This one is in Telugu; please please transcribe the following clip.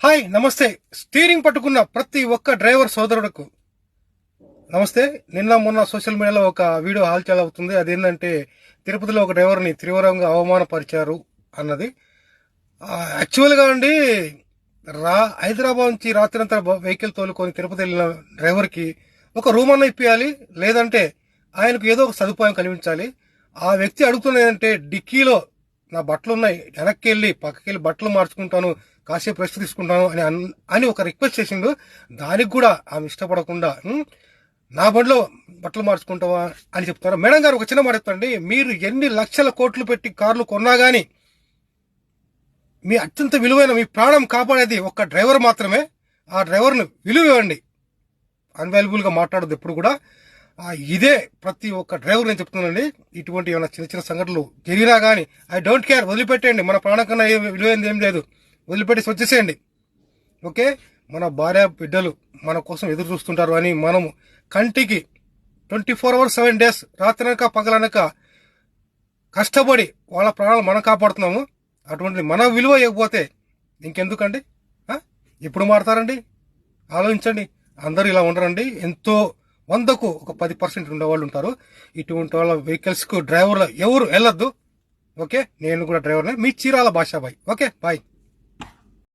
హాయ్ నమస్తే. స్టీరింగ్ పట్టుకున్న ప్రతి ఒక్క డ్రైవర్ సోదరుడుకు నమస్తే. నిన్న మొన్న సోషల్ మీడియాలో ఒక వీడియో హాల్చల్ అవుతుంది. అదేంటంటే తిరుపతిలో ఒక డ్రైవర్ని తీవ్రంగా అవమానపరిచారు అన్నది. యాక్చువల్గా అండి, హైదరాబాద్ నుంచి రాత్రంతా వెహికల్ తోలుకొని తిరుపతి వెళ్ళిన డ్రైవర్కి ఒక రూమ్ అన్న ఇప్పించాలి, లేదంటే ఆయనకు ఏదో ఒక సదుపాయం కల్పించాలి. ఆ వ్యక్తి అడుగుతున్నదంటే డిక్కీలో నా బట్టలు ఉన్నాయి, వెనక్కి వెళ్ళి పక్కకి వెళ్ళి బట్టలు మార్చుకుంటాను, కాసేపు రెస్ట్ తీసుకుంటాను అని ఒక రిక్వెస్ట్ చేసిండు. దానికి కూడా ఆమె ఇష్టపడకుండా నా బండిలో బట్టలు మార్చుకుంటావా అని చెప్తారు. మేడం గారు, ఒక చిన్న మాట చెప్తాండి. మీరు ఎన్ని లక్షల కోట్లు పెట్టి కార్లు కొన్నా గానీ మీ అత్యంత విలువైన మీ ప్రాణం కాపాడేది ఒక్క డ్రైవర్ మాత్రమే. ఆ డ్రైవర్ను విలువ ఇవ్వండి. అన్వాల్యుబుల్ గా మాట్లాడదు ఎప్పుడు కూడా. ఇదే ప్రతి ఒక్క డ్రైవర్ నేను చెప్తున్నానండి. ఇటువంటి ఏమైనా చిన్న చిన్న సంఘటనలు జరిగినా కానీ ఐ డోంట్ కేర్, వదిలిపెట్టేయండి. మన ప్రాణం కన్నా విలువైంది ఏం లేదు, వదిలిపెట్టి వచ్చేసేయండి. ఓకే, మన భార్య బిడ్డలు మన కోసం ఎదురు చూస్తుంటారు అని మనము కంటికి 24 hours 7 days రాత్రనక పగలనక కష్టపడి వాళ్ళ ప్రాణాలు మనం కాపాడుతున్నాము. అటువంటి మన విలువ ఇవ్వకపోతే ఇంకెందుకండి? ఎప్పుడు మారుతారండి? ఆలోచించండి. అందరూ ఇలా ఉండరండి. ఎంతో 100కు ఒక 10% ఉండేవాళ్ళు ఉంటారు. ఇటువంటి వాళ్ళ వెహికల్స్ కు డ్రైవర్లు ఎవరు వెళ్ళొద్దు. ఓకే, నేను కూడా డ్రైవర్నే. మీ చీరాల భాషాబాయ్. Okay, bye.